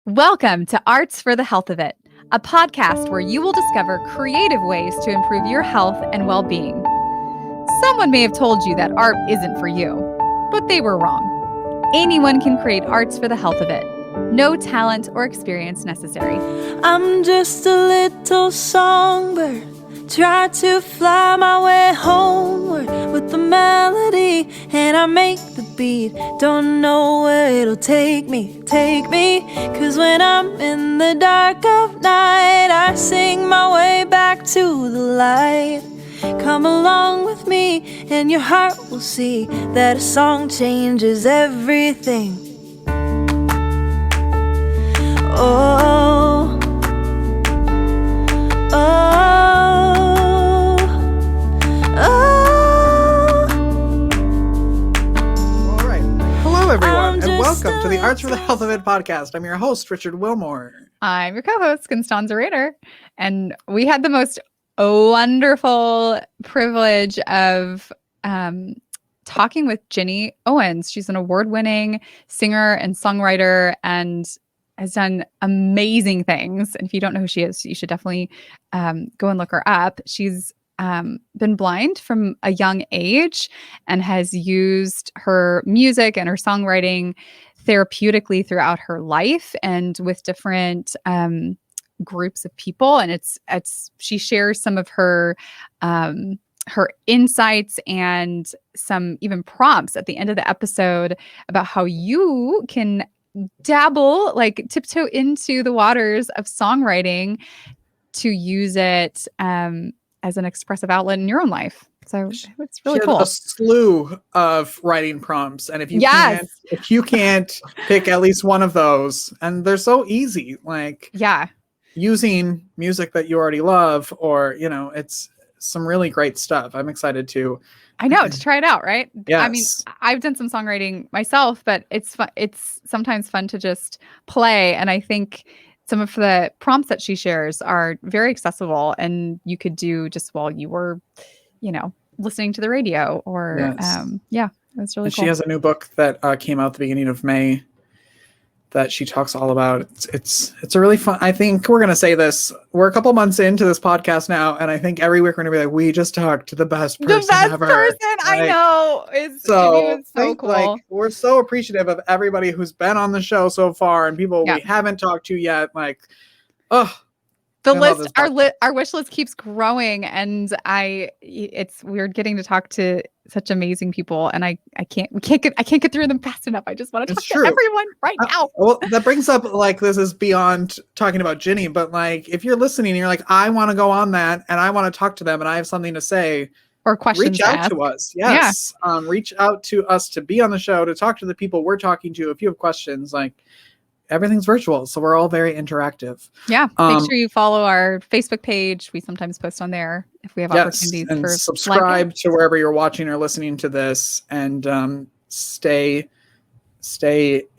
Welcome to Arts for the Health of It, a podcast where you will discover creative ways to improve your health and well-being. Someone may have told you that art isn't for you, but they were wrong. Anyone can create arts for the health of it. No talent or experience necessary. I'm just a little songbird, try to fly my way homeward with the melody, and I make the beat, don't know where it'll take me, cause when I'm in the dark of night, I sing my way back to the light. Come along with me and your heart will see that a song changes everything. Oh, oh, oh. All right. Hello, everyone, and welcome to the Arts for the Health of It podcast. I'm your host, Richard Wilmore. I'm your co-host, Constanza Rader, and we had the most wonderful privilege of talking with Ginny Owens. She's an award-winning singer and songwriter and has done amazing things. And if you don't know who she is, you should definitely go and look her up. She's been blind from a young age and has used her music and her songwriting therapeutically throughout her life and with different groups of people. And she shares some of her insights and some even prompts at the end of the episode about how you can dabble, like tiptoe into the waters of songwriting to use it as an expressive outlet in your own life. So it's really cool. A slew of writing prompts, and if you can't pick at least one of those, and they're so easy, like using music that you already love, or it's some really great stuff. I'm excited to try it out, right? Yes. I mean, I've done some songwriting myself, but it's sometimes fun to just play. And I think some of the prompts that she shares are very accessible, and you could do just while you were, listening to the radio or, it was really cool. She has a new book that came out at the beginning of May that she talks all about. It's a really fun, I think we're going to say this, we're a couple months into this podcast now, and I think every week we're going to be like, we just talked to the best person ever. I know. It's so cool. Like, we're so appreciative of everybody who's been on the show so far and people we haven't talked to yet. Like, the list, our wish list keeps growing, and it's weird getting to talk to such amazing people, and I can't get through them fast enough. I just want to talk to everyone right now. Well, that brings up, like, this is beyond talking about Ginny, but like, if you're listening and you're like, I want to go on that and I want to talk to them and I have something to say or questions, reach out to us. Yes. Yeah. Reach out to us to be on the show, to talk to the people we're talking to. If you have questions, like, everything's virtual, so we're all very interactive. Yeah. Make sure you follow our Facebook page. We sometimes post on there if we have opportunities. And subscribe to wherever you're watching or listening to this, and stay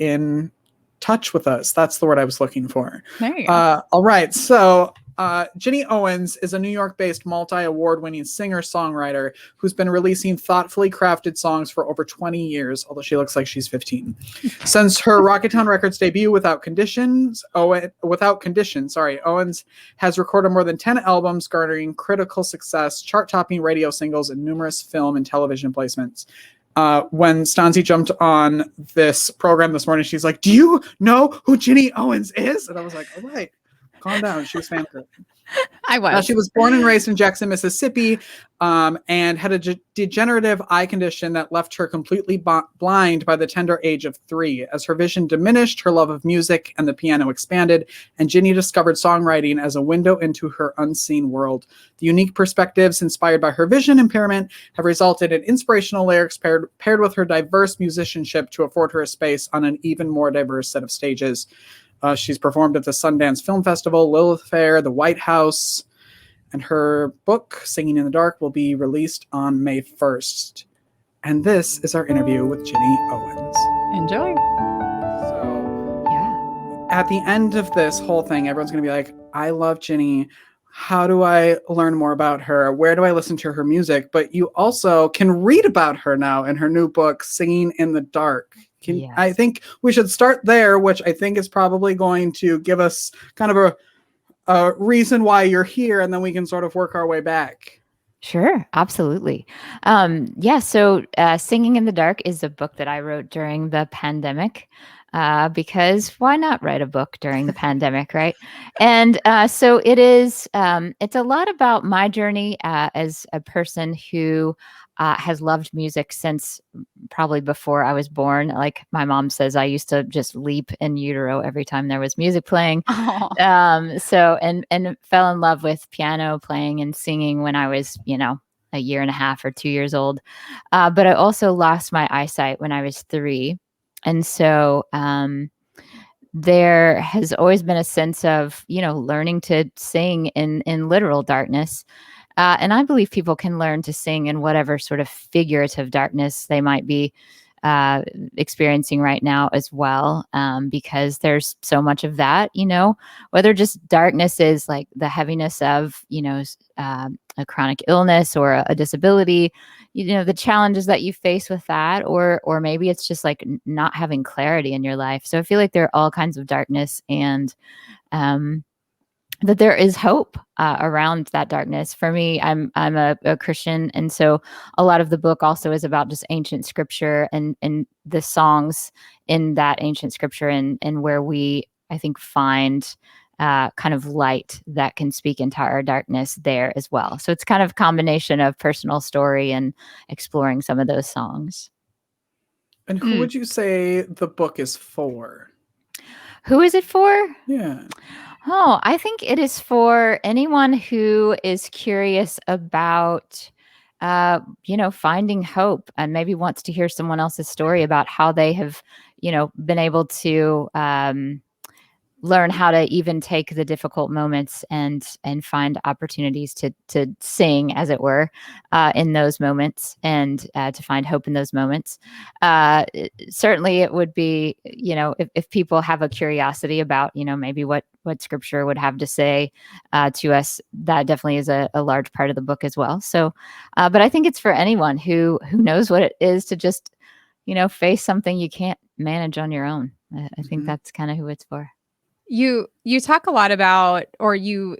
in touch with us. That's the word I was looking for. There you go. All right. So Ginny Owens is a New York-based multi-award-winning singer-songwriter who's been releasing thoughtfully crafted songs for over 20 years, although she looks like she's 15. Since her Rocketown Records debut, Without Conditions, Owens has recorded more than 10 albums, garnering critical success, chart-topping radio singles, and numerous film and television placements. When Stanzi jumped on this program this morning, she's like, "Do you know who Ginny Owens is?" And I was like, "All right. Calm down." She was fangirl. I was. She was born and raised in Jackson, Mississippi, and had a degenerative eye condition that left her completely blind by the tender age of 3. As her vision diminished, her love of music and the piano expanded, and Ginny discovered songwriting as a window into her unseen world. The unique perspectives inspired by her vision impairment have resulted in inspirational lyrics paired with her diverse musicianship to afford her a space on an even more diverse set of stages. She's performed at the Sundance Film Festival, Lilith Fair, the White House, and her book, Singing in the Dark, will be released on May 1st. And this is our interview with Ginny Owens. Enjoy. So, at the end of this whole thing, everyone's going to be like, I love Ginny. How do I learn more about her? Where do I listen to her music? But you also can read about her now in her new book, Singing in the Dark. I think we should start there, which I think is probably going to give us kind of a reason why you're here, and then we can sort of work our way back. Sure, absolutely. So Singing in the Dark is a book that I wrote during the pandemic, because why not write a book during the pandemic, right? And so it is, it's a lot about my journey as a person who has loved music since probably before I was born. Like my mom says, I used to just leap in utero every time there was music playing. And fell in love with piano playing and singing when I was, a year and a half or 2 years old. But I also lost my eyesight when I was 3. And so there has always been a sense of, learning to sing in literal darkness. And I believe people can learn to sing in whatever sort of figurative darkness they might be experiencing right now as well, because there's so much of that, whether just darkness is like the heaviness of, a chronic illness or a disability, the challenges that you face with that, or maybe it's just like not having clarity in your life. So I feel like there are all kinds of darkness, and that there is hope around that darkness. For me, I'm a Christian, and so a lot of the book also is about just ancient scripture and the songs in that ancient scripture, and where we, I think, find kind of light that can speak into our darkness there as well. So it's kind of a combination of personal story and exploring some of those songs. And who would you say the book is for? Who is it for? Yeah. Oh, I think it is for anyone who is curious about, finding hope, and maybe wants to hear someone else's story about how they have, been able to learn how to even take the difficult moments and find opportunities to sing, as it were, in those moments, and to find hope in those moments. Certainly it would be, if people have a curiosity about, maybe what scripture would have to say to us, that definitely is a large part of the book as well. So, but I think it's for anyone who knows what it is to just, face something you can't manage on your own. I think that's kind of who it's for. You talk a lot about, or you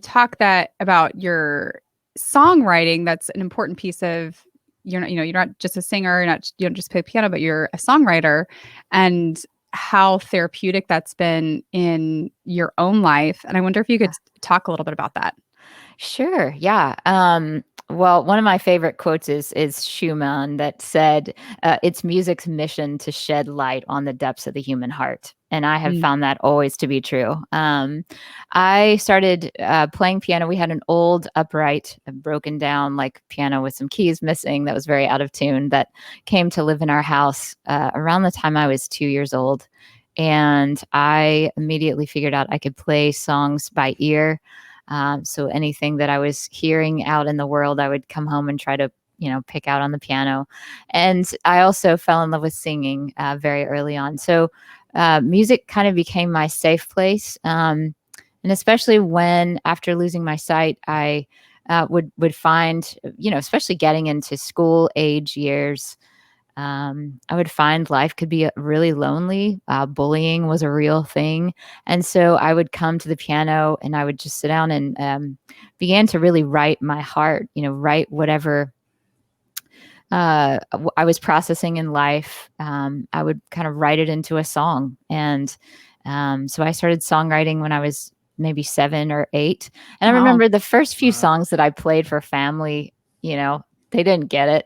talk that about your songwriting. That's an important piece of, you're not just a singer, you don't just play piano, but you're a songwriter, and how therapeutic that's been in your own life. And I wonder if you could talk a little bit about that. Sure. Yeah. Well, one of my favorite quotes is Schumann, that said, "It's music's mission to shed light on the depths of the human heart." And I have found that always to be true. I started playing piano. We had an old upright, broken down like piano with some keys missing that was very out of tune, that came to live in our house around the time I was 2 years old. And I immediately figured out I could play songs by ear. So anything that I was hearing out in the world, I would come home and try to, pick out on the piano. And I also fell in love with singing very early on. So music kind of became my safe place. And especially when, after losing my sight, I would find, especially getting into school age years, I would find life could be really lonely. Bullying was a real thing. And so I would come to the piano and I would just sit down and began to really write my heart, write whatever I was processing in life. I would kind of write it into a song. And so I started songwriting when I was maybe 7 or 8. And I remember the first few songs that I played for family, they didn't get it.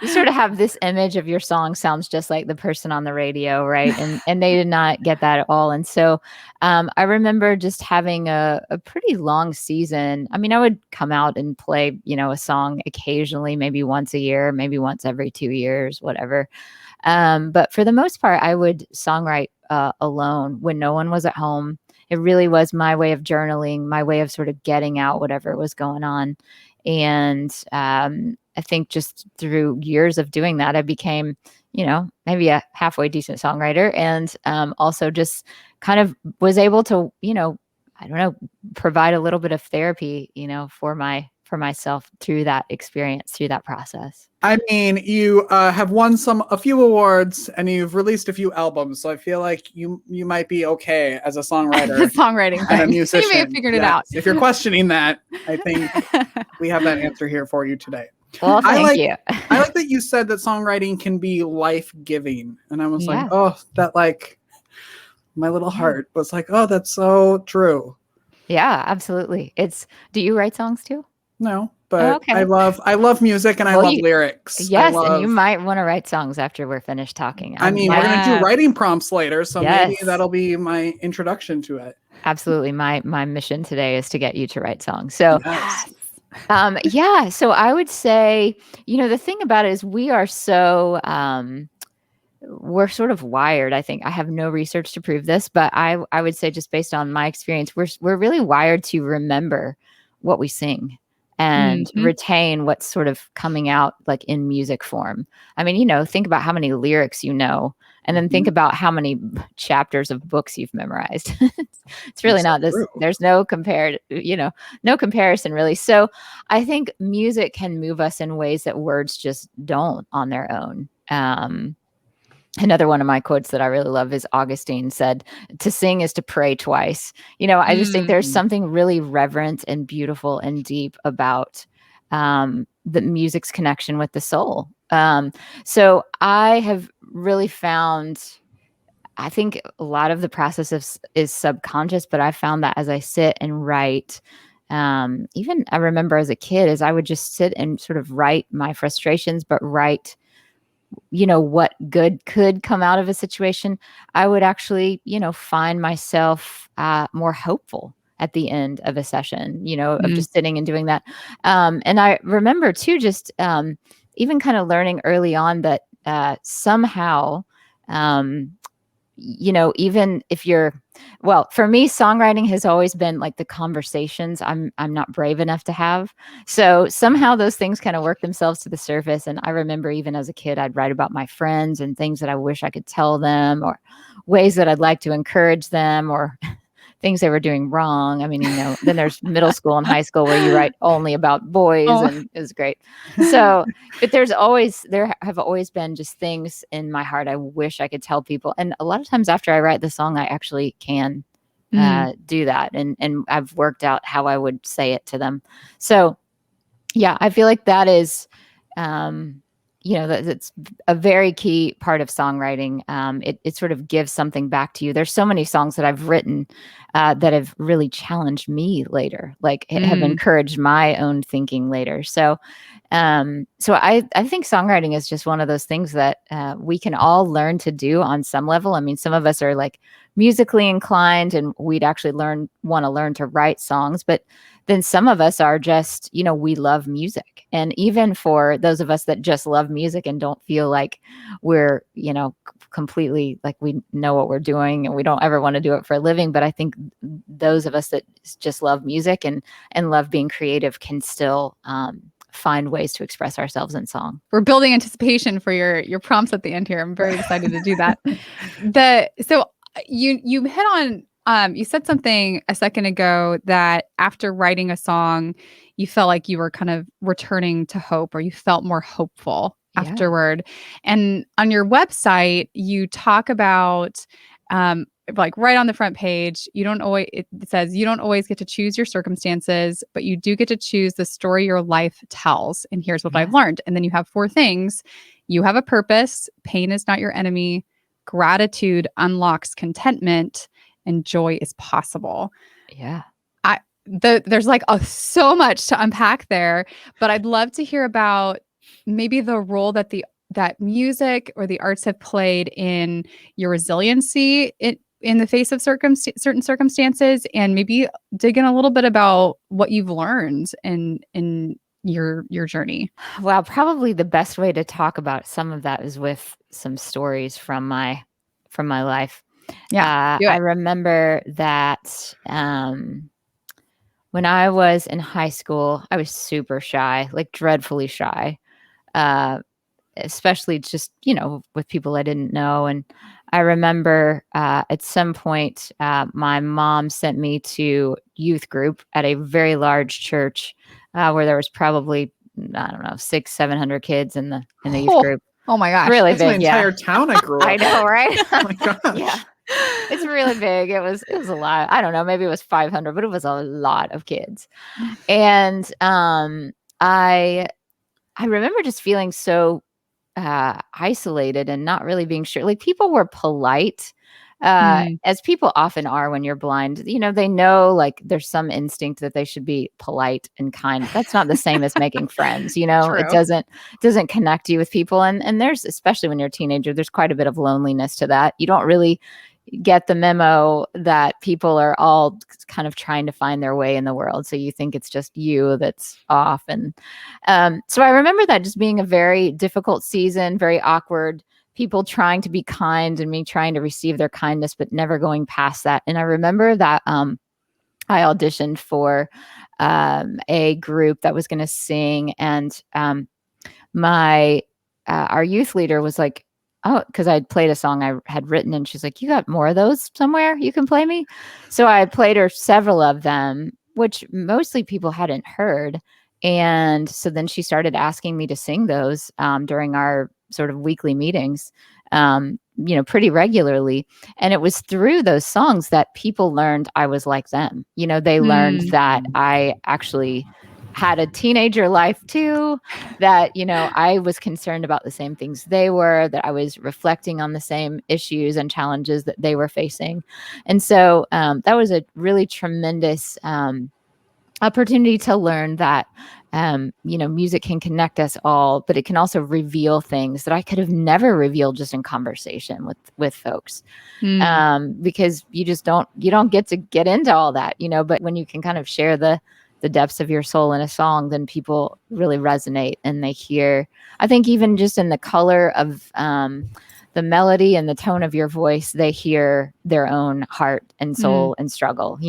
You sort of have this image of your song sounds just like the person on the radio, right? And they did not get that at all. And so I remember just having a pretty long season. I mean, I would come out and play, a song occasionally, maybe once a year, maybe once every 2 years, whatever. But for the most part, I would songwrite alone when no one was at home. It really was my way of journaling, my way of sort of getting out whatever was going on. And I think just through years of doing that, I became, maybe a halfway decent songwriter, and also just kind of was able to, I don't know, provide a little bit of therapy, for my for myself through that experience, through that process. I mean, you have won a few awards, and you've released a few albums. So I feel like you might be okay as a songwriter, The songwriting and a thing. musician. You may have figured it out. If you're questioning that, I think we have that answer here for you today. Well, thank you. I like that you said that songwriting can be life-giving, and I was Yeah. like, oh, that like my little heart was like, oh, that's so true. Yeah, absolutely. Do you write songs too? No, but okay. I love music, and I love lyrics. Yes, and you might want to write songs after we're finished talking. I mean, we're going to do writing prompts later, so maybe that'll be my introduction to it. Absolutely. My mission today is to get you to write songs. So, Yes. So I would say, the thing about it is we are so, we're sort of wired. I think I have no research to prove this, but I would say just based on my experience, we're really wired to remember what we sing and retain what's sort of coming out like in music form. I mean, think about how many lyrics and then think about how many chapters of books you've memorized. It's really not this. There's no no comparison really. So I think music can move us in ways that words just don't on their own. Another one of my quotes that I really love is Augustine said, "To sing is to pray twice." I just think there's something really reverent and beautiful and deep about the music's connection with the soul. So I have really found, I think a lot of the process is subconscious, but I found that as I sit and write, even I remember as a kid, as I would just sit and sort of write my frustrations, but write what good could come out of a situation, I would actually, find myself more hopeful at the end of a session, of just sitting and doing that. And I remember too, just even kind of learning early on that somehow, even if for me, songwriting has always been like the conversations I'm not brave enough to have. So somehow those things kind of work themselves to the surface. And I remember even as a kid, I'd write about my friends and things that I wish I could tell them, or ways that I'd like to encourage them, or things they were doing wrong. I mean, then there's middle school and high school where you write only about boys, and it was great. So, but there have always been just things in my heart I wish I could tell people. And a lot of times after I write the song, I actually can do that. And I've worked out how I would say it to them. So yeah, I feel like that is, that's a very key part of songwriting. It sort of gives something back to you. There's so many songs that I've written that have really challenged me later, like have encouraged my own thinking later. So I think songwriting is just one of those things that we can all learn to do on some level. I mean, some of us are like musically inclined and we'd actually want to learn to write songs, but then some of us are just, we love music. And even for those of us that just love music and don't feel like we're, completely like we know what we're doing and we don't ever want to do it for a living. But I think those of us that just love music and love being creative can still find ways to express ourselves in song. We're building anticipation for your prompts at the end here. I'm very excited to do that. So you hit on, you said something a second ago that after writing a song, you felt like you were kind of returning to hope, or you felt more hopeful afterward. And on your website, you talk about, like right on the front page, it says you don't always get to choose your circumstances, but you do get to choose the story your life tells. And here's what I've learned. And then you have 4 things. You have a purpose. Pain is not your enemy. Gratitude unlocks contentment, and joy is possible. Yeah. There's like so much to unpack there, but I'd love to hear about maybe the role that that music or the arts have played in your resiliency in the face of certain circumstances, and maybe dig in a little bit about what you've learned in your journey. Well, probably the best way to talk about some of that is with some stories from my life. Yeah, I remember that when I was in high school, I was super shy, like dreadfully shy, especially just, with people I didn't know. And I remember at some point, my mom sent me to youth group at a very large church where there was probably, I don't know, 600-700 kids in the youth group. Oh my gosh. Really That's my big. entire town I grew up I know, right? in. Oh my gosh. Yeah. It's really big. It was a lot. I don't know, maybe it was 500, but it was a lot of kids. And I remember just feeling so isolated and not really being sure. Like, people were polite, as people often are when you're blind. You know, they know, like, there's some instinct that they should be polite and kind. That's not the same as making friends. You know, it True. doesn't connect you with people. And there's, especially when you're a teenager, there's quite a bit of loneliness to that. You don't really get the memo that people are all kind of trying to find their way in the world. So you think it's just you that's off. And so I remember that just being a very difficult season, very awkward, people trying to be kind and me trying to receive their kindness, but never going past that. And I remember that I auditioned for a group that was going to sing. And our youth leader was like, oh, because I'd played a song I had written, and she's like, you got more of those somewhere you can play me? So I played her several of them, which mostly people hadn't heard. And so then she started asking me to sing those during our sort of weekly meetings, pretty regularly. And it was through those songs that people learned I was like them. You know, they learned that I actually had a teenager life too, that, you know, I was concerned about the same things they were, that I was reflecting on the same issues and challenges that they were facing. And so that was a really tremendous opportunity to learn that, music can connect us all, but it can also reveal things that I could have never revealed just in conversation with folks. Because you don't get to get into all that, but when you can kind of share the depths of your soul in a song, then people really resonate and they hear, I think even just in the color of the melody and the tone of your voice, they hear their own heart and soul and struggle,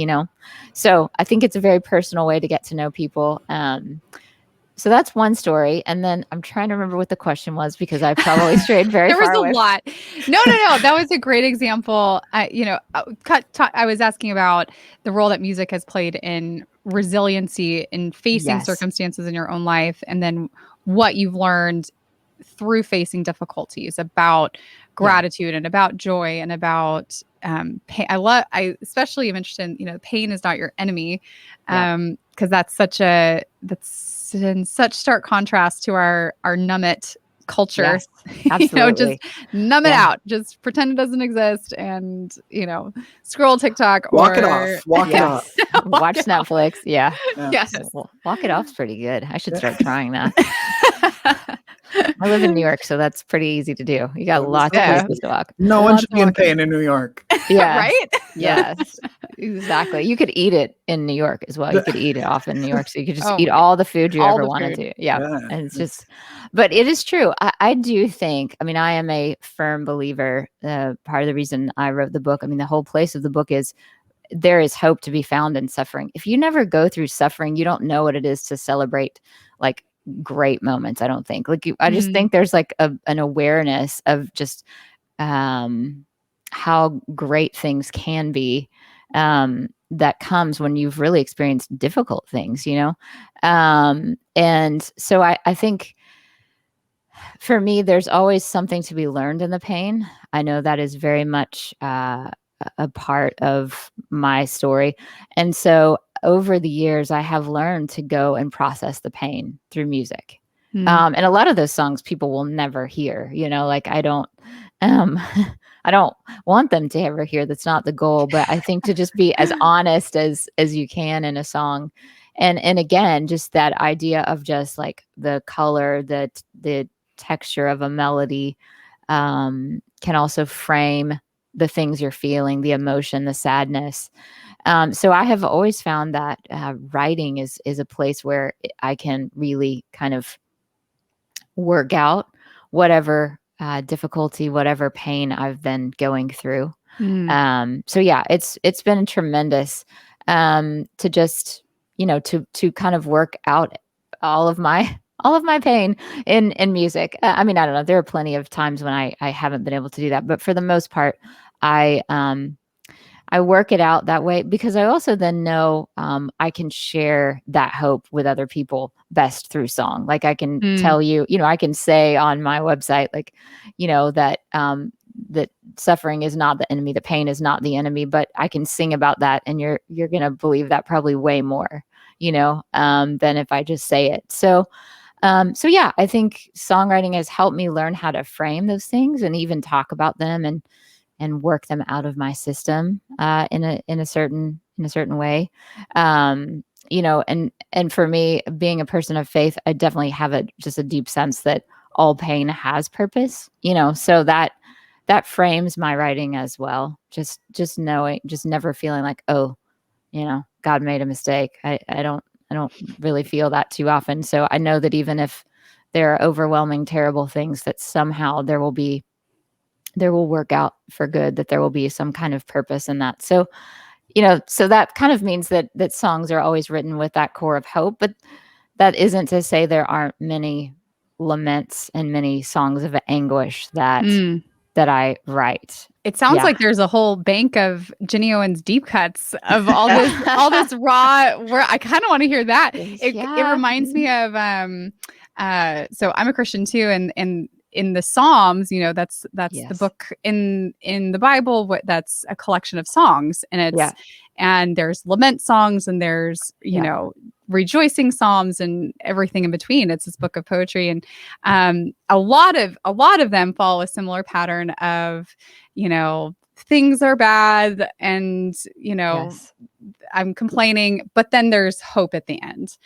So I think it's a very personal way to get to know people. So that's one story. And then I'm trying to remember what the question was, because I probably strayed very far away. There was a lot. No. That was a great example. I was asking about the role that music has played in resiliency in facing circumstances in your own life, and then what you've learned through facing difficulties about gratitude and about joy and about pain. I especially am interested in, pain is not your enemy, because that's in such stark contrast to our numb it culture. Yes, absolutely. Just numb it out, just pretend it doesn't exist, and scroll TikTok, walk it off. Watch Netflix. Yes. Walk it off's pretty good. I should start trying that. I live in New York, so that's pretty easy to do. You got lots of places to walk. No one should be in pain in New York. Yeah. Right? Yes, exactly. You could eat it in New York as well. You could eat it off in New York. So you could just eat all the food you ever wanted to. Yeah. And it's just, but it is true. I do think, I am a firm believer. Part of the reason I wrote the book, the whole place of the book is there is hope to be found in suffering. If you never go through suffering, you don't know what it is to celebrate like great moments. I don't think I just think there's like an awareness of just how great things can be that comes when you've really experienced difficult things, and so I think for me, there's always something to be learned in the pain. I know that is very much a part of my story. And so over the years, I have learned to go and process the pain through music. And a lot of those songs people will never hear, I don't I don't want them to ever hear. That's not the goal, but I think to just be as honest as you can in a song. And again, just that idea of just like the color, the texture of a melody can also frame the things you're feeling, the emotion, the sadness. So I have always found that writing is a place where I can really kind of work out whatever difficulty, whatever pain I've been going through. So yeah, it's been tremendous to just, to kind of work out all of my pain in music. I don't know. There are plenty of times when I haven't been able to do that, but for the most part, I I work it out that way because I also then know I can share that hope with other people best through song. Like I can tell you, I can say on my website, like, that that suffering is not the enemy, the pain is not the enemy, but I can sing about that, and you're gonna believe that probably way more, than if I just say it. So yeah, I think songwriting has helped me learn how to frame those things and even talk about them and work them out of my system in a certain way. And for me, being a person of faith, I definitely have just a deep sense that all pain has purpose. So that frames my writing as well. Just knowing, just never feeling like, oh, God made a mistake. I don't really feel that too often. So I know that even if there are overwhelming, terrible things, that somehow there will work out for good, that there will be some kind of purpose in that. So, so that kind of means that songs are always written with that core of hope, but that isn't to say there aren't many laments and many songs of anguish that I write. It sounds like there's a whole bank of Ginny Owens deep cuts of all this raw work. I kind of want to hear that. It reminds me of so I'm a Christian too, and in the Psalms, that's the book in the Bible. That's a collection of songs, and and there's lament songs, and there's rejoicing psalms, and everything in between. It's this book of poetry, and a lot of them follow a similar pattern of things are bad, and I'm complaining, but then there's hope at the end.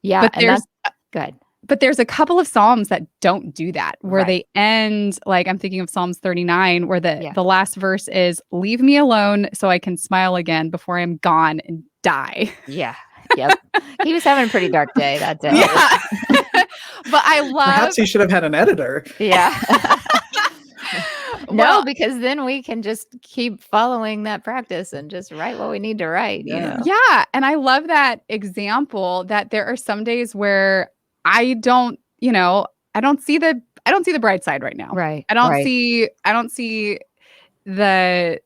Yeah, but and that's good. But there's a couple of Psalms that don't do that, where they end, like I'm thinking of Psalms 39, where the last verse is, leave me alone so I can smile again before I'm gone and die. Yeah. Yep. He was having a pretty dark day that day. Yeah. But I love... Perhaps he should have had an editor. Yeah. No, because then we can just keep following that practice and just write what we need to write. Yeah. And I love that example, that there are some days where I don't see the bright side right now. Right. I don't see the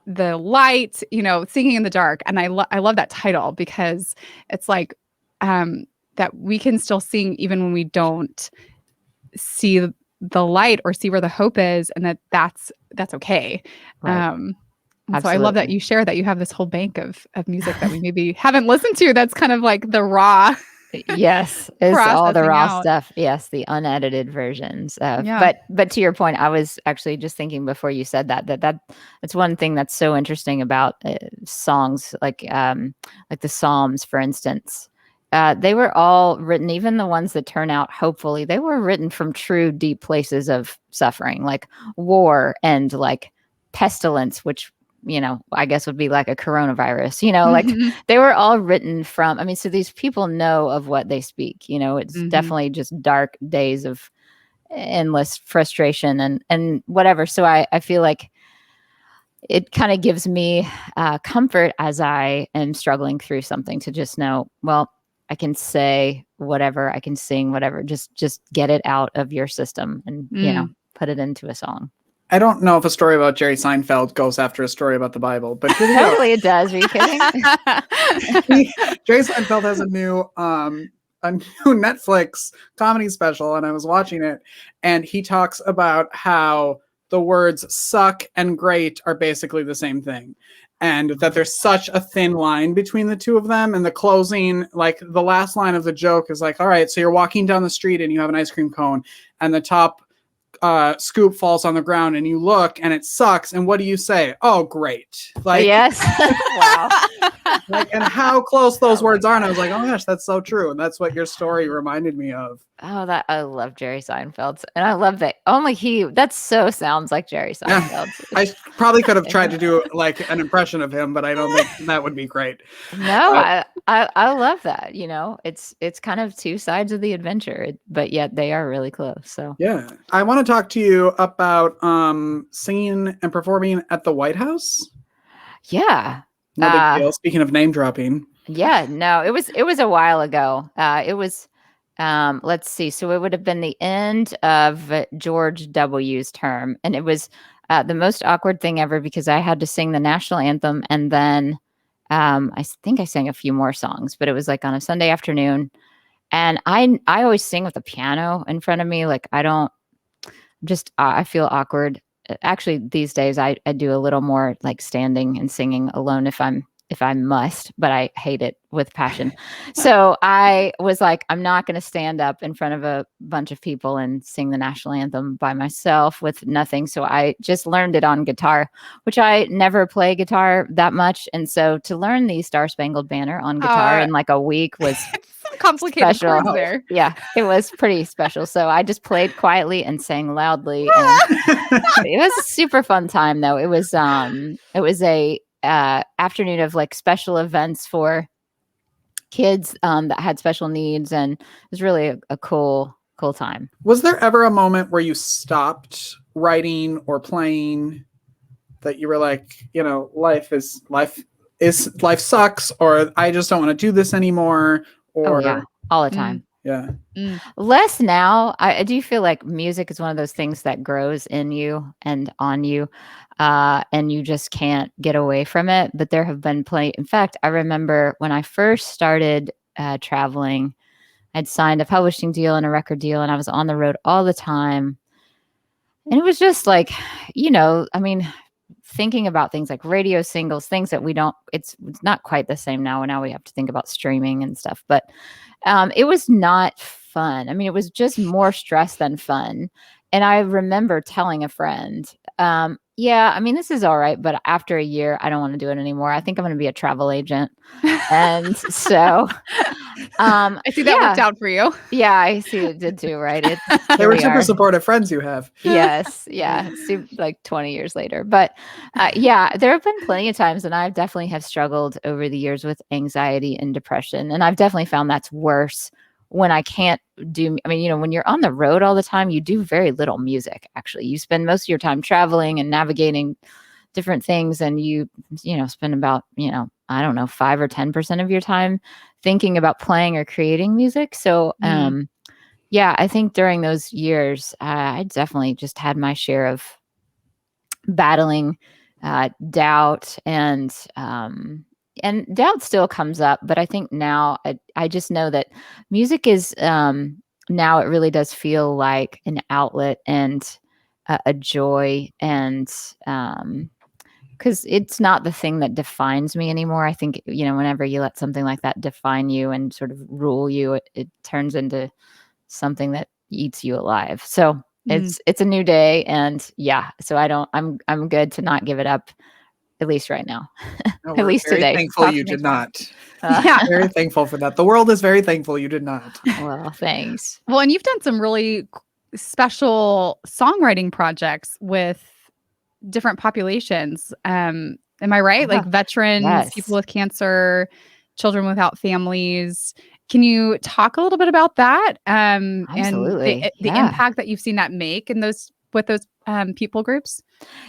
light, singing in the dark. And I love that title, because it's like that we can still sing even when we don't see the light or see where the hope is, and that's okay. Right. So I love that you share that you have this whole bank of music that we maybe haven't listened to. That's kind of like the raw. Yes, it's all the raw stuff. Yes, the unedited versions. But to your point, I was actually just thinking before you said that's one thing that's so interesting about songs like the Psalms, for instance. They were all written, even the ones that turn out hopefully, they were written from true deep places of suffering, like war and like pestilence, which I guess would be like a coronavirus, like they were all written from, so these people know of what they speak, it's definitely just dark days of endless frustration and whatever. So I feel like it kind of gives me comfort as I am struggling through something, to just know, well, I can say whatever, I can sing whatever, just get it out of your system and, put it into a song. I don't know if a story about Jerry Seinfeld goes after a story about the Bible, but totally it does. Are you kidding? Jerry Seinfeld has a new Netflix comedy special, and I was watching it, and he talks about how the words suck and great are basically the same thing, and that there's such a thin line between the two of them. And the closing, like the last line of the joke is like, all right, so you're walking down the street and you have an ice cream cone, and the top scoop falls on the ground, and you look and it sucks, and what do you say? Oh, great. Like, yes. Wow. Like, and how close those words are. And I was like, oh gosh, that's so true. And that's what your story reminded me of. Oh, that I love Jerry Seinfeld. And I love that that so sounds like Jerry Seinfeld. Yeah. I probably could have tried to do like an impression of him, but I don't think that would be great. No, I love that. It's kind of two sides of the adventure, but yet they are really close. So yeah. I want to talk to you about singing and performing at the White House. Yeah. No big deal. Speaking of name dropping. Yeah, no, it was a while ago. It was let's see. So it would have been the end of George W.'s term, and it was the most awkward thing ever, because I had to sing the national anthem, and then I think I sang a few more songs, but it was like on a Sunday afternoon, and I always sing with a piano in front of me. Like I feel awkward. Actually, these days I do a little more like standing and singing alone if I must, but I hate it with passion. So I was like, I'm not going to stand up in front of a bunch of people and sing the national anthem by myself with nothing. So I just learned it on guitar, which I never play guitar that much. And so to learn the Star Spangled Banner on guitar in like a week was some complicated special. chords there. Yeah, it was pretty special. So I just played quietly and sang loudly. And it was a super fun time, though. It was a afternoon of like special events for kids that had special needs, and it was really a cool time. Was there ever a moment where you stopped writing or playing, that you were like, life sucks, or I just don't want to do this anymore? Or yeah, all the time. Yeah. Less now. I do feel like music is one of those things that grows in you and on you, and you just can't get away from it. But there have been plenty. In fact, I remember when I first started traveling, I'd signed a publishing deal and a record deal, and I was on the road all the time. And it was just like, thinking about things like radio singles, things that it's not quite the same now. And now we have to think about streaming and stuff, but it was not fun. I mean, it was just more stress than fun. And I remember telling a friend, this is all right, but after a year, I don't want to do it anymore. I think I'm going to be a travel agent. And so I see that worked out for you. Yeah, I see it did too, right? They were super supportive friends you have. Yes. Yeah. Like 20 years later. But there have been plenty of times, and I definitely have struggled over the years with anxiety and depression. And I've definitely found that's worse when I can't when you're on the road all the time, you do very little music. Actually, you spend most of your time traveling and navigating different things, and you spend about, 5 or 10% of your time thinking about playing or creating music. So, I think during those years, I definitely just had my share of battling doubt, and doubt still comes up. But I think now I just know that music is now it really does feel like an outlet and a joy, and because it's not the thing that defines me anymore. I think, whenever you let something like that define you and sort of rule you, it turns into something that eats you alive. So it's a new day, and so I'm good to not give it up, at least right now. No, at least today. Thankful you did not. Very thankful for that. The world is very thankful you did not. Well, thanks. Well, and you've done some really special songwriting projects with different populations. Am I right? Like veterans, yes. People with cancer, children without families. Can you talk a little bit about that? Absolutely. And the impact that you've seen that make in those people groups?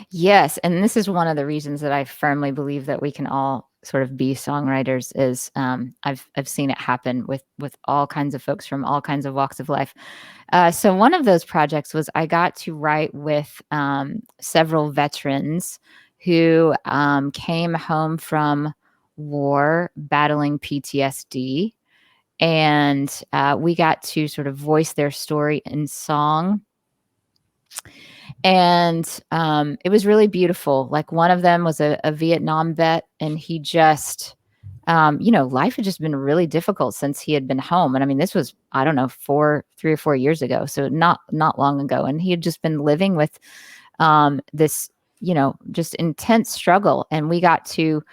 Yes. And this is one of the reasons that I firmly believe that we can all sort of be songwriters is I've seen it happen with all kinds of folks from all kinds of walks of life. So one of those projects was I got to write with several veterans who came home from war battling PTSD. And we got to sort of voice their story in song. And it was really beautiful. Like one of them was a Vietnam vet, and he just, life had just been really difficult since he had been home. And I mean, this was, I don't know, 3 or 4 years ago. So not long ago. And he had just been living with this, just intense struggle. And we got to,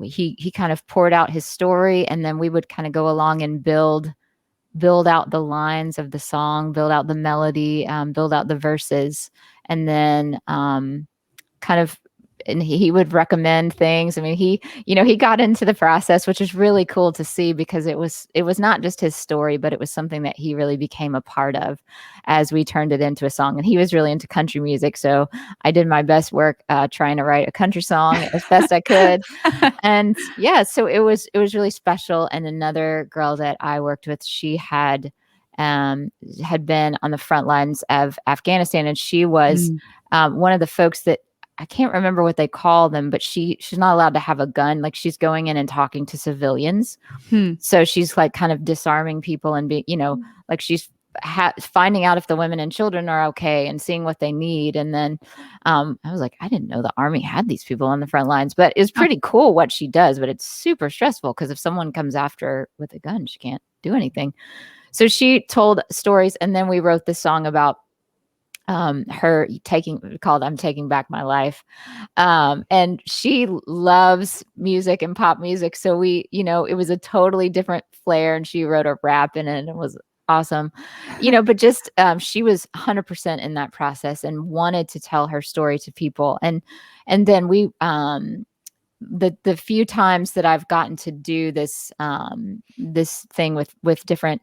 he kind of poured out his story, and then we would kind of go along and build out the lines of the song, build out the melody, build out the verses, and then and he would recommend things. I mean, he got into the process, which is really cool to see, because it was not just his story, but it was something that he really became a part of as we turned it into a song. And he was really into country music. So I did my best work trying to write a country song as best I could. And so it was really special. And another girl that I worked with, she had had been on the front lines of Afghanistan, and she was one of the folks that I can't remember what they call them, but she's not allowed to have a gun. Like she's going in and talking to civilians. So she's like kind of disarming people and being, like she's finding out if the women and children are okay and seeing what they need. And then I was like, I didn't know the Army had these people on the front lines, but it's pretty cool what she does, but it's super stressful because if someone comes after her with a gun, she can't do anything. So she told stories, and then we wrote this song about her called I'm Taking Back My Life. And she loves music and pop music. So we, it was a totally different flair, and she wrote a rap in it, and it was awesome, but just she was 100% in that process and wanted to tell her story to people. And then we the few times that I've gotten to do this this thing with different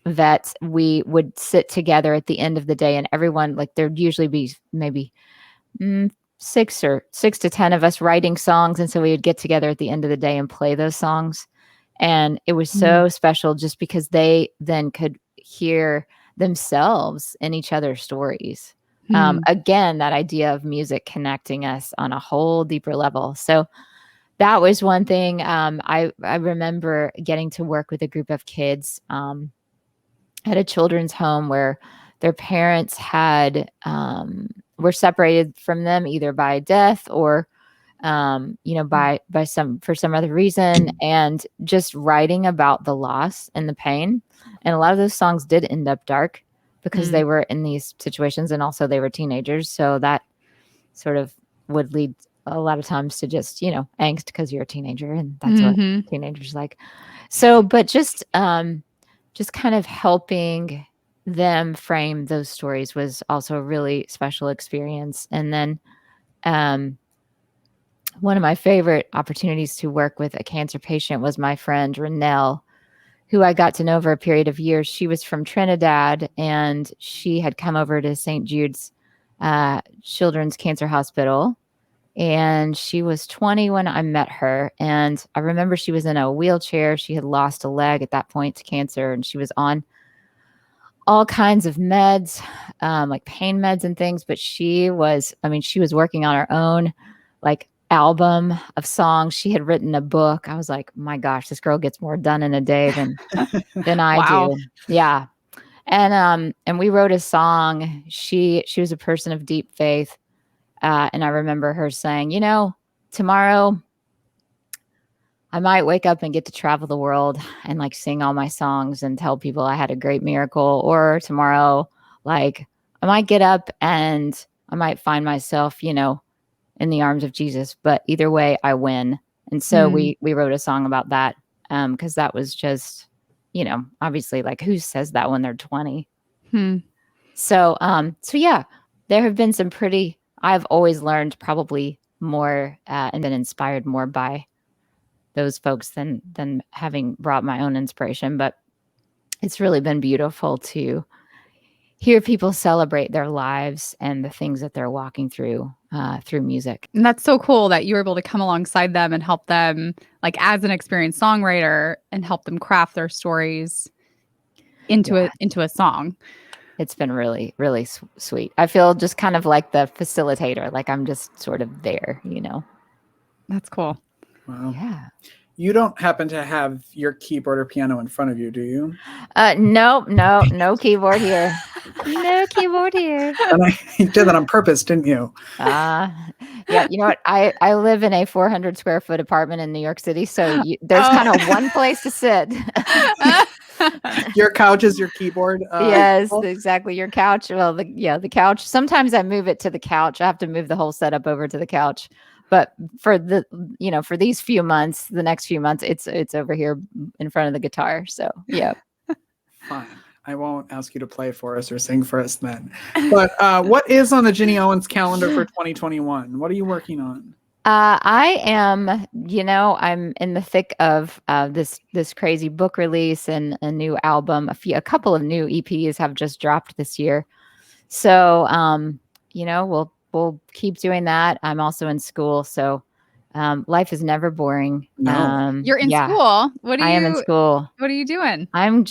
vets, we would sit together at the end of the day, and everyone, like there'd usually be maybe 6 to 10 of us writing songs, and so we would get together at the end of the day and play those songs. And it was so special just because they then could hear themselves in each other's stories. Again, that idea of music connecting us on a whole deeper level. So that was one thing. I remember getting to work with a group of kids at a children's home where their parents were separated from them either by death or by for some other reason, and just writing about the loss and the pain. And a lot of those songs did end up dark because they were in these situations, and also they were teenagers. So that sort of would lead a lot of times to just, angst because you're a teenager and that's what teenagers like. So, but just kind of helping them frame those stories was also a really special experience. And then, one of my favorite opportunities to work with a cancer patient was my friend Renelle, who I got to know over a period of years. She was from Trinidad, and she had come over to St. Jude's Children's Cancer Hospital. And she was 20 when I met her. And I remember she was in a wheelchair. She had lost a leg at that point to cancer, and she was on all kinds of meds, like pain meds and things. But she was working on her own, like, album of songs. She had written a book. I was like, my gosh, this girl gets more done in a day than I do. Yeah. And we wrote a song. She was a person of deep faith. And I remember her saying, tomorrow I might wake up and get to travel the world and like sing all my songs and tell people I had a great miracle. Or tomorrow, like I might get up and I might find myself, in the arms of Jesus, but either way I win. And so we wrote a song about that. Cause that was just, obviously, like, who says that when they're 20? So yeah, there have been some I've always learned probably more, and been inspired more by those folks than having brought my own inspiration, but it's really been beautiful to hear people celebrate their lives and the things that they're walking through music. And that's so cool that you were able to come alongside them and help them, like, as an experienced songwriter, and help them craft their stories into a song. It's been really, really sweet. I feel just kind of like the facilitator, like I'm just sort of there, That's cool. Wow. Yeah. You don't happen to have your keyboard or piano in front of you, do you? No keyboard here. No keyboard here. And you did that on purpose, didn't you? Yeah. You know what? I live in a 400 square foot apartment in New York City, so there's kind of one place to sit. Your couch is your keyboard. Yes, exactly. Your couch. Well, the couch. Sometimes I move it to the couch. I have to move the whole setup over to the couch. But for for these few months, the next few months, it's over here in front of the guitar. So yeah. Fine. I won't ask you to play for us or sing for us then. But what is on the Ginny Owens calendar for 2021? What are you working on? I am, I'm in the thick of this crazy book release and a new album. A couple of new EPs have just dropped this year. So, we'll keep doing that. I'm also in school, so Life is never boring. No. You're in Yeah, school. What I am in school. What are you doing? I'm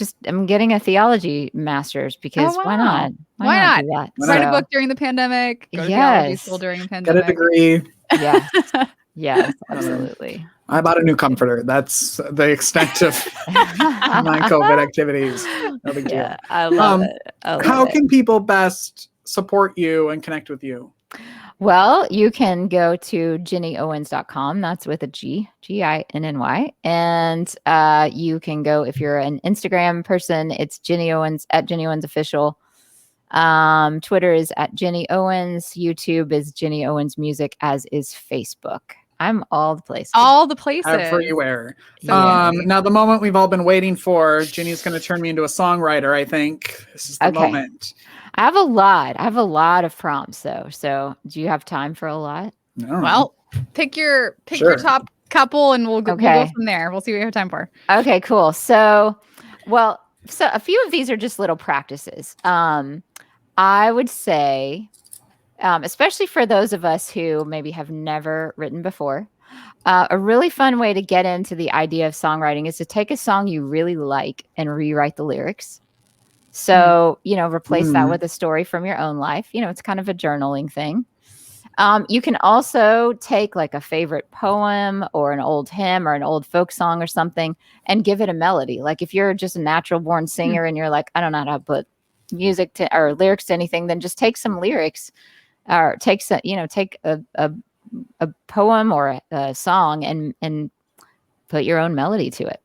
getting a theology master's because Oh, why wow. not? Why not? do that? Why Write a not? book during the pandemic. Go to theology Yes. school during the Get a pandemic. degree. Yes. Yes, absolutely. I bought a new comforter. That's the extent of my COVID activities. No big deal. Yeah, I love it. I love How it. can people best support you and connect with you? Well, you can go to GinnyOwens.com. That's with a G, Ginny. And you can go, if you're an Instagram person, it's Ginny Owens at Ginny Owens Official. Twitter is at Ginny Owens. YouTube is Ginny Owens Music, as is Facebook. I'm all the places. All the places. Everywhere. Yeah. Now, the moment we've all been waiting for, Ginny's going to turn me into a songwriter, I think. This is the moment. I have a lot of prompts, though. So do you have time for a lot? No. Well, pick your Sure. top couple and we'll go from there. We'll see what we have time for. Okay, cool. So a few of these are just little practices. I would say, especially for those of us who maybe have never written before, a really fun way to get into the idea of songwriting is to take a song you really like and rewrite the lyrics. So, replace that with a story from your own life. It's kind of a journaling thing. You can also take like a favorite poem or an old hymn or an old folk song or something and give it a melody. Like if you're just a natural born singer and you're like, I don't know how to put music to or lyrics to anything, then just take some lyrics or take a poem or a song and put your own melody to it.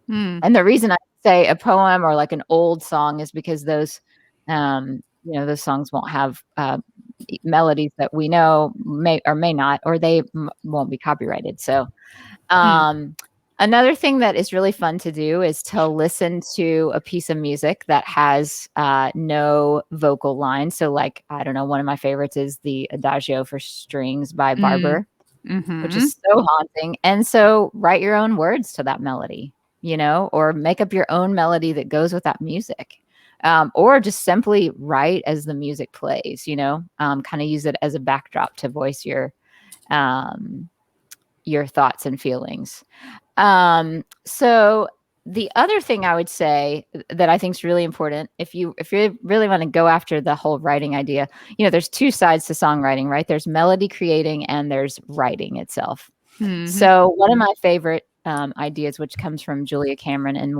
And the reason I say a poem or like an old song is because those those songs won't have melodies that we know may or may not, or they won't be copyrighted. So another thing that is really fun to do is to listen to a piece of music that has no vocal lines. So like, I don't know, one of my favorites is the Adagio for Strings by Barber, which is so haunting. And so write your own words to that melody, or make up your own melody that goes with that music. Or just simply write as the music plays, kind of use it as a backdrop to voice your thoughts and feelings. So the other thing I would say that I think is really important, if you really want to go after the whole writing idea, there's two sides to songwriting, right? There's melody creating and there's writing itself. So one of my favorite ideas, which comes from Julia Cameron in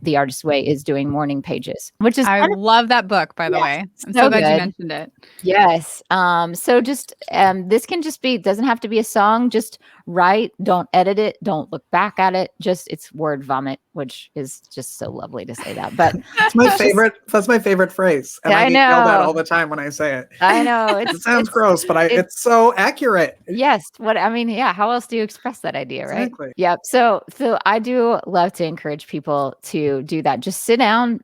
The Artist's Way, is doing morning pages, which is I love that book, by the way. I'm so glad you mentioned it. Yes. So just this can just be, doesn't have to be a song. Just write, don't edit it, don't look back at it. Just it's word vomit, which is just so lovely to say that. But that's my favorite. That's my favorite phrase. And I get yelled at all the time when I say it. I know it sounds gross, but it's so accurate. Yes. How else do you express that idea, right? Exactly. Yep. So I do love to encourage people to do that. Just sit down,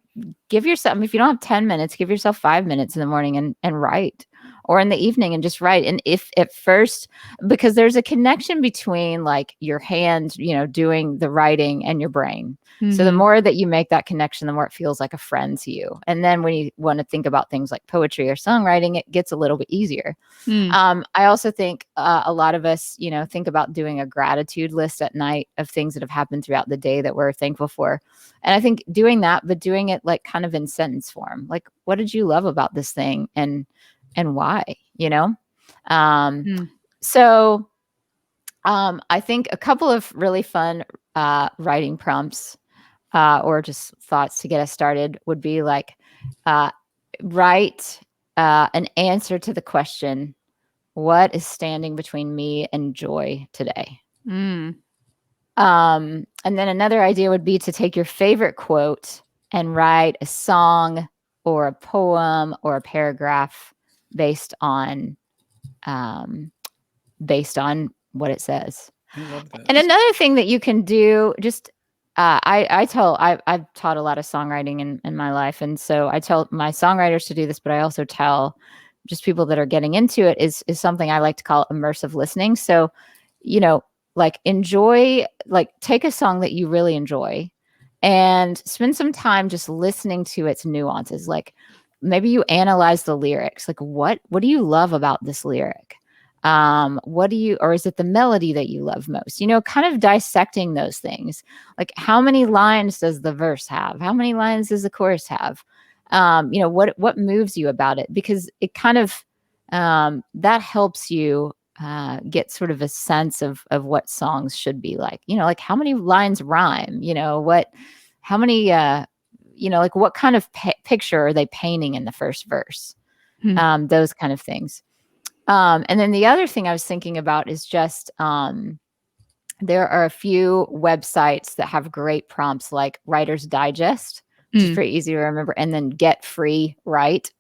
give yourself, if you don't have 10 minutes, give yourself 5 minutes in the morning and write, or in the evening and just write. And if at first, because there's a connection between like your hand, doing the writing and your brain. So the more that you make that connection, the more it feels like a friend to you. And then when you want to think about things like poetry or songwriting, it gets a little bit easier. I also think a lot of us, think about doing a gratitude list at night of things that have happened throughout the day that we're thankful for. And I think doing that, but doing it like kind of in sentence form, like, what did you love about this thing and why, So I think a couple of really fun writing prompts or just thoughts to get us started would be like, write an answer to the question, what is standing between me and joy today? And then another idea would be to take your favorite quote and write a song or a poem or a paragraph based on what it says. I love this. And another thing that you can do, just I've taught a lot of songwriting in my life, and so I tell my songwriters to do this, but I also tell just people that are getting into it is something I like to call immersive listening. So, like take a song that you really enjoy and spend some time just listening to its nuances. Like maybe you analyze the lyrics. Like what do you love about this lyric? What do you, or is it the melody that you love most? Kind of dissecting those things. Like, how many lines does the verse have? How many lines does the chorus have? What moves you about it? Because it kind of, that helps you get sort of a sense of what songs should be like. Like, how many lines rhyme? How many, like, what kind of picture are they painting in the first verse? Those kind of things. And then the other thing I was thinking about is just there are a few websites that have great prompts, like Writer's Digest, which is pretty easy to remember, and then Get Free Write.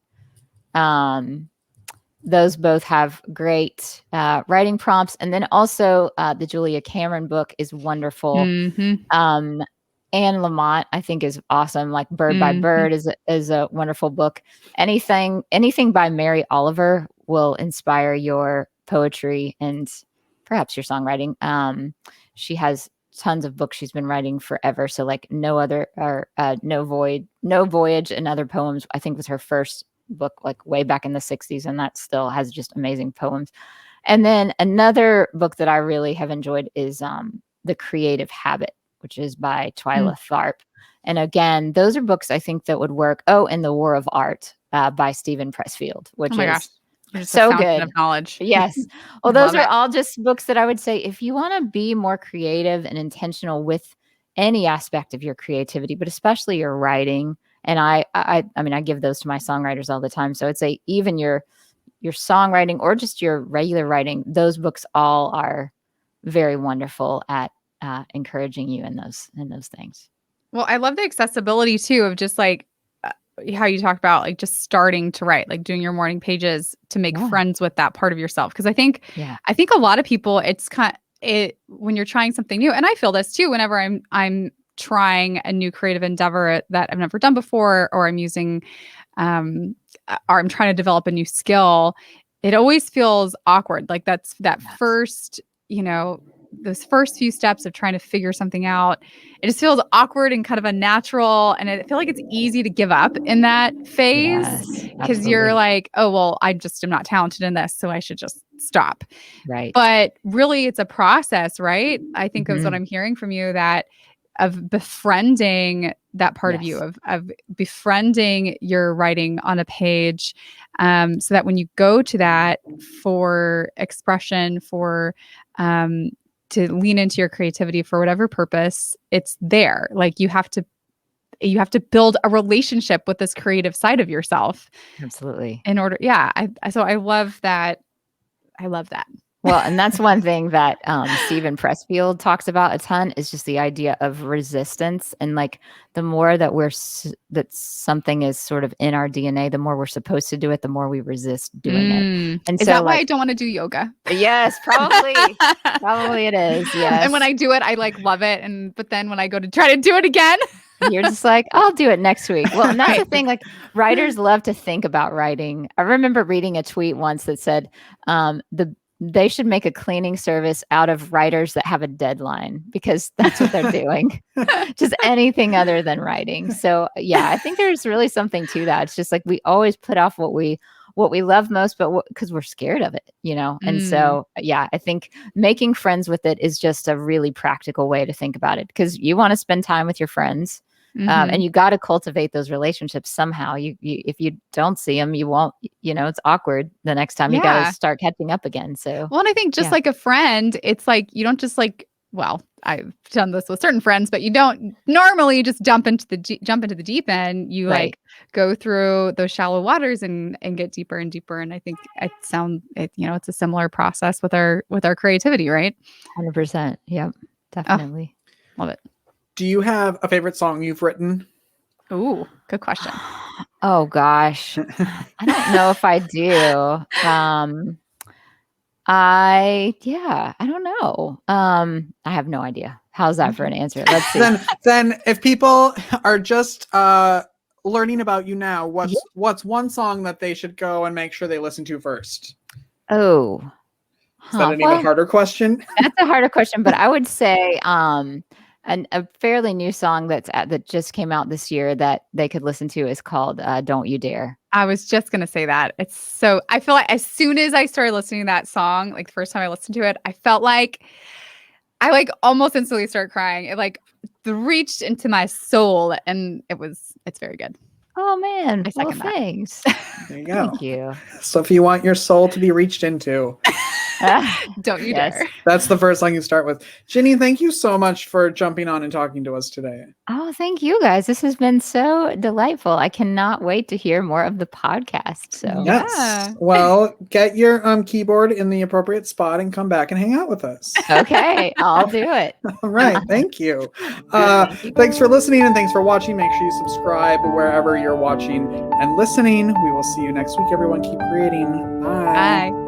Those both have great writing prompts. And then also the Julia Cameron book is wonderful. Anne Lamott, I think, is awesome. Like Bird by Bird is a wonderful book. Anything by Mary Oliver will inspire your poetry and perhaps your songwriting. She has tons of books she's been writing forever. So like No Voyage and Other Poems, I think, was her first book, like way back in the 60s, and that still has just amazing poems. And then another book that I really have enjoyed is The Creative Habit, which is by Twyla Tharp. And again, those are books I think that would work. Oh, and The War of Art by Stephen Pressfield, which is so good. Of knowledge. Yes. Well, those are all just books that I would say, if you want to be more creative and intentional with any aspect of your creativity, but especially your writing. And I mean, I give those to my songwriters all the time. So I'd say even your songwriting or just your regular writing, those books all are very wonderful at encouraging you in those things. Well, I love the accessibility too of just like how you talk about like just starting to write, like doing your morning pages to make friends with that part of yourself. Because I think a lot of people, it's when you're trying something new, and I feel this too whenever I'm trying a new creative endeavor that I've never done before, or I'm using or I'm trying to develop a new skill, it always feels awkward. Like that first, those first few steps of trying to figure something out, it just feels awkward and kind of unnatural. And I feel like it's easy to give up in that phase because you're like, oh, well, I just am not talented in this, so I should just stop. Right. But really it's a process, right? I think is what I'm hearing from you, that of befriending that part of you, of befriending your writing on a page, so that when you go to that for expression, for to lean into your creativity for whatever purpose, it's there. Like you have to build a relationship with this creative side of yourself. Absolutely. In order, so I love that. I love that. Well, and that's one thing that Stephen Pressfield talks about a ton, is just the idea of resistance. And like the more that that something is sort of in our DNA, the more we're supposed to do it, the more we resist doing it. And is that why I don't want to do yoga? Yes, probably. Probably it is. Yes. And when I do it, I like love it. But then when I go to try to do it again, you're just like, I'll do it next week. Well, and that's the thing, like writers love to think about writing. I remember reading a tweet once that said, they should make a cleaning service out of writers that have a deadline, because that's what they're doing. Just anything other than writing. So yeah, I think there's really something to that. It's just like we always put off what we love most, but because we're scared of it, And so yeah, I think making friends with it is just a really practical way to think about it, because you want to spend time with your friends. And you got to cultivate those relationships somehow. You if you don't see them, you won't, it's awkward the next time. You got to start catching up again. So, well, and I think just like a friend, it's like, you don't just like, well, I've done this with certain friends, but you don't normally just jump into the deep end. You like go through those shallow waters and get deeper and deeper. And I think it's a similar process with our creativity, right? 100%. Yep, definitely. Love it. Do you have a favorite song you've written? Ooh, good question. Oh gosh, I don't know if I do. I don't know. I have no idea. How's that for an answer? Let's see. Then if people are just learning about you now, what's one song that they should go and make sure they listen to first? Oh, is that an even harder question? That's a harder question, but I would say And a fairly new song that just came out this year that they could listen to is called "Don't You Dare." I was just gonna say that. I feel like as soon as I started listening to that song, like the first time I listened to it, I felt like I like almost instantly started crying. It like reached into my soul, and it's very good. Oh man! I Well, second that. thanks. There you go. Thank you. So if you want your soul to be reached into, Don't you Yes. dare. that's the first song you start with. Ginny, thank you so much for jumping on and talking to us today. Oh, thank you guys. This has been so delightful. I cannot wait to hear more of the podcast. So Yes. Yeah. Well, get your keyboard in the appropriate spot and come back and hang out with us. okay, I'll do it. All right. Thank you. Thank you. Thanks for listening and thanks for watching. Make sure you subscribe wherever you're watching and listening. We will see you next week, everyone. Keep creating. Bye. Bye.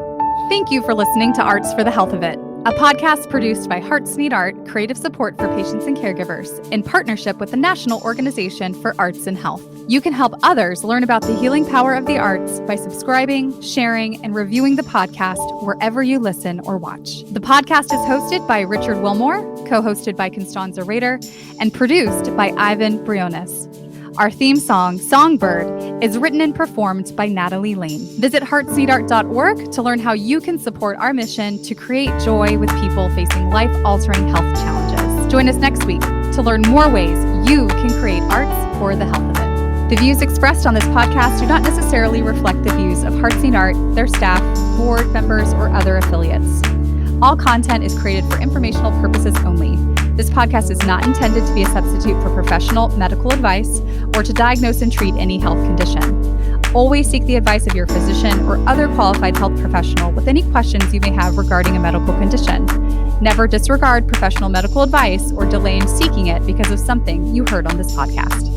Thank you for listening to Arts for the Health of It, a podcast produced by Hearts Need Art, creative support for patients and caregivers, in partnership with the National Organization for Arts and Health. You can help others learn about the healing power of the arts by subscribing, sharing, and reviewing the podcast wherever you listen or watch. The podcast is hosted by Richard Wilmore, co-hosted by Constanza Rader, and produced by Ivan Briones. Our theme song, Songbird, is written and performed by Natalie Lane. Visit heartsneedart.org to learn how you can support our mission to create joy with people facing life-altering health challenges. Join us next week to learn more ways you can create arts for the health of it. The views expressed on this podcast do not necessarily reflect the views of Hearts Need Art, their staff, board members, or other affiliates. All content is created for informational purposes only. This podcast is not intended to be a substitute for professional medical advice or to diagnose and treat any health condition. Always seek the advice of your physician or other qualified health professional with any questions you may have regarding a medical condition. Never disregard professional medical advice or delay in seeking it because of something you heard on this podcast.